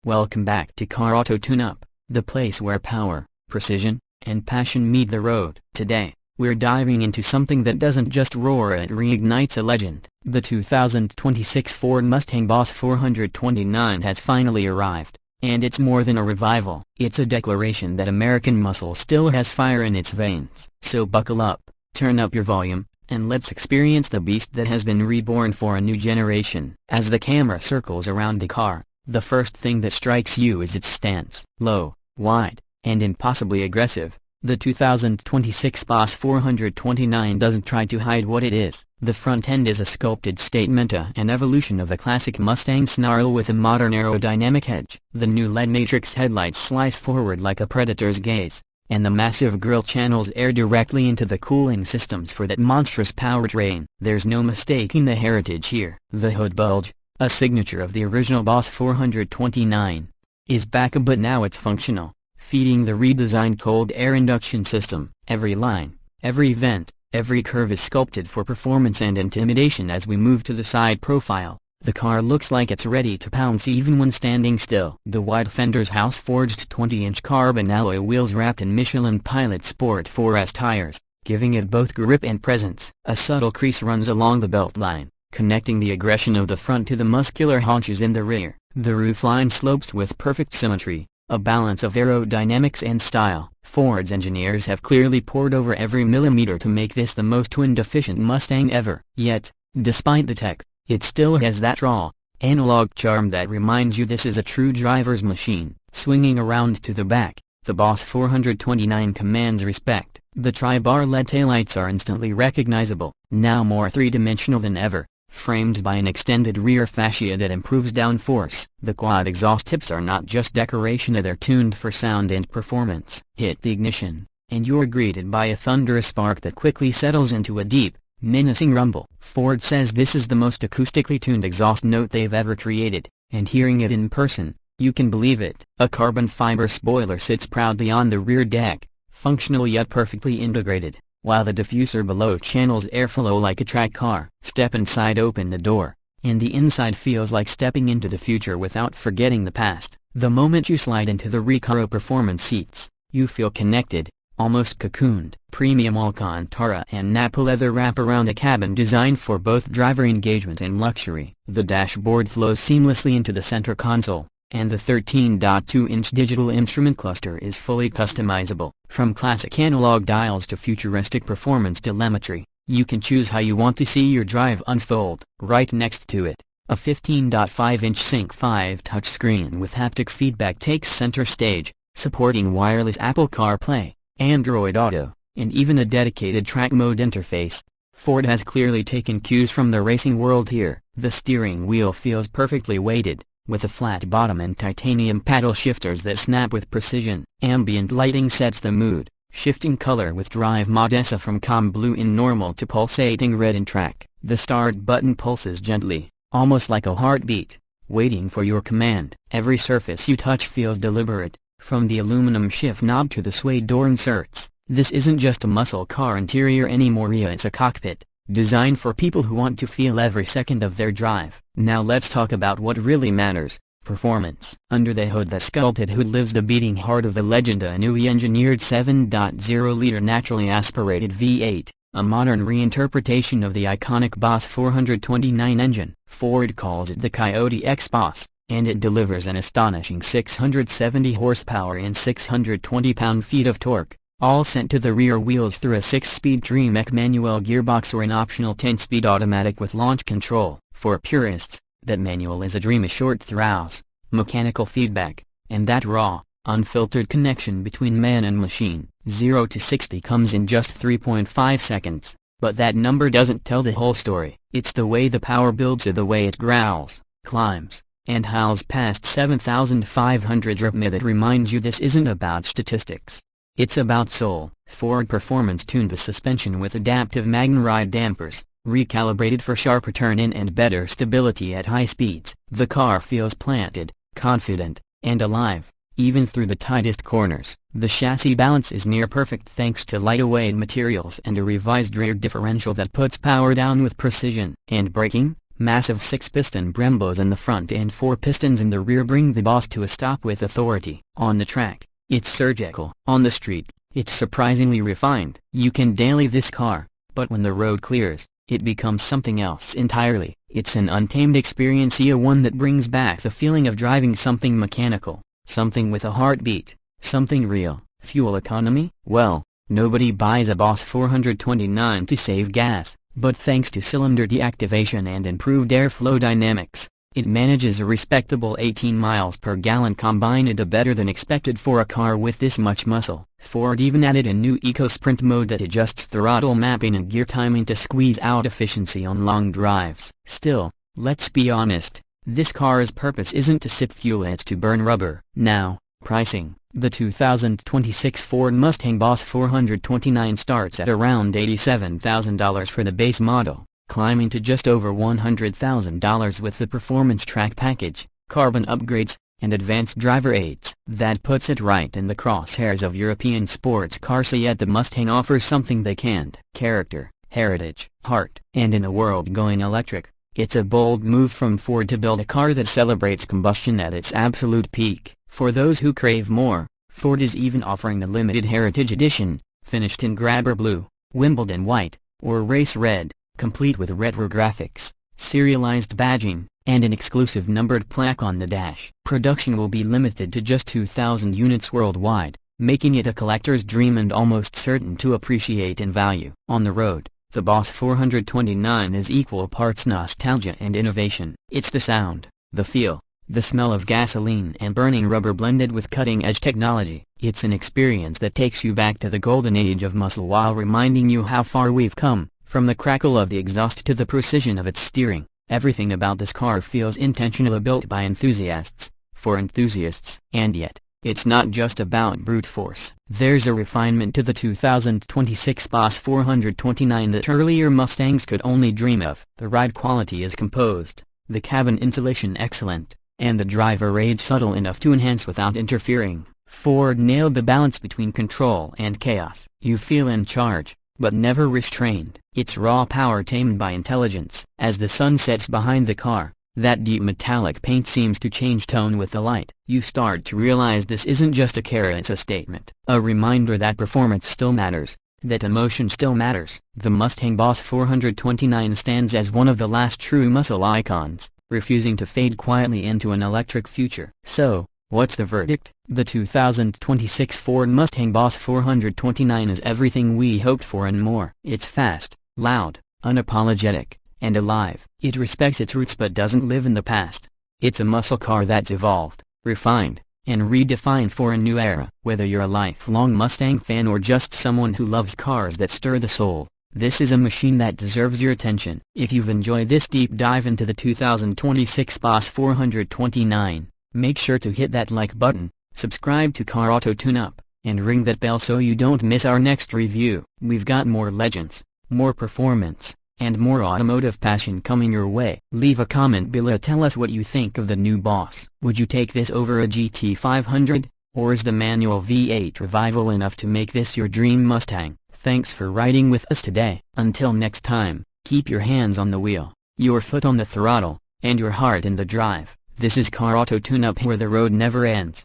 Welcome back to Car Auto Tune-Up, the place where power, precision, and passion meet the road. Today, we're diving into something that doesn't just roar, it reignites a legend. The 2026 Ford Mustang Boss 429 has finally arrived, and it's more than a revival. It's a declaration that American muscle still has fire in its veins. So buckle up, turn up your volume, and let's experience the beast that has been reborn for a new generation. As the camera circles around the car, the first thing that strikes you is its stance. Low, wide, and impossibly aggressive, the 2026 Boss 429 doesn't try to hide what it is. The front end is a sculpted statement, an evolution of a classic Mustang snarl with a modern aerodynamic edge. The new LED matrix headlights slice forward like a predator's gaze, and the massive grille channels air directly into the cooling systems for that monstrous powertrain. There's no mistaking the heritage here. The hood bulge, a signature of the original Boss 429, is back, but now it's functional, feeding the redesigned cold air induction system. Every line, every vent, every curve is sculpted for performance and intimidation. As we move to the side profile, the car looks like it's ready to pounce even when standing still. The wide fenders house forged 20-inch carbon alloy wheels wrapped in Michelin Pilot Sport 4S tires, giving it both grip and presence. A subtle crease runs along the belt line, connecting the aggression of the front to the muscular haunches in the rear. The roofline slopes with perfect symmetry, a balance of aerodynamics and style. Ford's engineers have clearly poured over every millimeter to make this the most wind-efficient Mustang ever. Yet, despite the tech, it still has that raw, analog charm that reminds you this is a true driver's machine. Swinging around to the back, the Boss 429 commands respect. The tri-bar LED taillights are instantly recognizable, now more three-dimensional than ever, framed by an extended rear fascia that improves downforce. The quad exhaust tips are not just decoration, they're tuned for sound and performance. Hit the ignition, and you're greeted by a thunderous spark that quickly settles into a deep, menacing rumble. Ford says this is the most acoustically tuned exhaust note they've ever created, and hearing it in person, you can believe it. A carbon fiber spoiler sits proudly on the rear deck, functional yet perfectly integrated, while the diffuser below channels airflow like a track car. Step inside, open the door, and the inside feels like stepping into the future without forgetting the past. The moment you slide into the Recaro Performance seats, you feel connected, almost cocooned. Premium Alcantara and Napa leather wrap around the cabin, designed for both driver engagement and luxury. The dashboard flows seamlessly into the center console, and the 13.2-inch digital instrument cluster is fully customizable. From classic analog dials to futuristic performance telemetry, you can choose how you want to see your drive unfold. Right next to it, a 15.5-inch Sync 5 touchscreen with haptic feedback takes center stage, supporting wireless Apple CarPlay, Android Auto, and even a dedicated track mode interface. Ford has clearly taken cues from the racing world here. The steering wheel feels perfectly weighted, with a flat bottom and titanium paddle shifters that snap with precision. Ambient lighting sets the mood, shifting color with drive mode S from calm blue in normal to pulsating red in track. The start button pulses gently, almost like a heartbeat, waiting for your command. Every surface you touch feels deliberate, from the aluminum shift knob to the suede door inserts. This isn't just a muscle car interior anymore, it's a cockpit, designed for people who want to feel every second of their drive. Now let's talk about what really matters: performance. Under the hood, the sculpted hood lives the beating heart of the legend, a newly engineered 7.0-liter naturally aspirated V8, a modern reinterpretation of the iconic Boss 429 engine. Ford calls it the Coyote X Boss, and it delivers an astonishing 670 horsepower and 620 pound-feet of torque, all sent to the rear wheels through a 6-speed Tremec manual gearbox or an optional 10-speed automatic with launch control. For purists, that manual is a dream: a short throws, mechanical feedback, and that raw, unfiltered connection between man and machine. 0 to 60 comes in just 3.5 seconds, but that number doesn't tell the whole story. It's the way the power builds, the way it growls, climbs, and howls past 7,500 RPM that reminds you this isn't about statistics. It's about soul. Ford Performance tuned the suspension with adaptive MagneRide dampers, recalibrated for sharper turn-in and better stability at high speeds. The car feels planted, confident, and alive, even through the tightest corners. The chassis balance is near perfect thanks to lightweight materials and a revised rear differential that puts power down with precision. And braking? Massive 6-piston Brembos in the front and 4 pistons in the rear bring the Boss to a stop with authority. On the track, it's surgical. On the street, it's surprisingly refined. You can daily this car, but when the road clears, it becomes something else entirely. It's an untamed experience, one that brings back the feeling of driving something mechanical, something with a heartbeat, something real. Fuel economy? Well, nobody buys a Boss 429 to save gas, but thanks to cylinder deactivation and improved airflow dynamics, it manages a respectable 18 miles per gallon, combined better than expected for a car with this much muscle. Ford even added a new Eco Sprint mode that adjusts throttle mapping and gear timing to squeeze out efficiency on long drives. Still, let's be honest, this car's purpose isn't to sip fuel, it's to burn rubber. Now, pricing. The 2026 Ford Mustang Boss 429 starts at around $87,000 for the base model, climbing to just over $100,000 with the Performance Track package, carbon upgrades, and advanced driver aids. That puts it right in the crosshairs of European sports cars, yet the Mustang offers something they can't: character, heritage, heart. And in a world going electric, it's a bold move from Ford to build a car that celebrates combustion at its absolute peak. For those who crave more, Ford is even offering a limited Heritage Edition, finished in Grabber Blue, Wimbledon White, or Race Red, complete with retro graphics, serialized badging, and an exclusive numbered plaque on the dash. Production will be limited to just 2,000 units worldwide, making it a collector's dream and almost certain to appreciate in value. On the road, the Boss 429 is equal parts nostalgia and innovation. It's the sound, the feel, the smell of gasoline and burning rubber blended with cutting-edge technology. It's an experience that takes you back to the golden age of muscle while reminding you how far we've come. From the crackle of the exhaust to the precision of its steering, everything about this car feels intentionally built by enthusiasts, for enthusiasts. And yet, it's not just about brute force. There's a refinement to the 2026 Boss 429 that earlier Mustangs could only dream of. The ride quality is composed, the cabin insulation excellent, and the driver age subtle enough to enhance without interfering. Ford nailed the balance between control and chaos. You feel in charge, but never restrained. It's raw power tamed by intelligence. As the sun sets behind the car, that deep metallic paint seems to change tone with the light. You start to realize this isn't just a car, it's a statement. A reminder that performance still matters, that emotion still matters. The Mustang Boss 429 stands as one of the last true muscle icons, refusing to fade quietly into an electric future. So, what's the verdict? The 2026 Ford Mustang Boss 429 is everything we hoped for and more. It's fast, loud, unapologetic, and alive. It respects its roots but doesn't live in the past. It's a muscle car that's evolved, refined, and redefined for a new era. Whether you're a lifelong Mustang fan or just someone who loves cars that stir the soul, this is a machine that deserves your attention. If you've enjoyed this deep dive into the 2026 Boss 429, make sure to hit that like button, subscribe to Car Auto Tune-Up, and ring that bell so you don't miss our next review. We've got more legends, more performance, and more automotive passion coming your way. Leave a comment below, tell us what you think of the new Boss. Would you take this over a GT500, or is the manual V8 revival enough to make this your dream Mustang? Thanks for riding with us today. Until next time, keep your hands on the wheel, your foot on the throttle, and your heart in the drive. This is Car Auto Tune-Up, where the road never ends.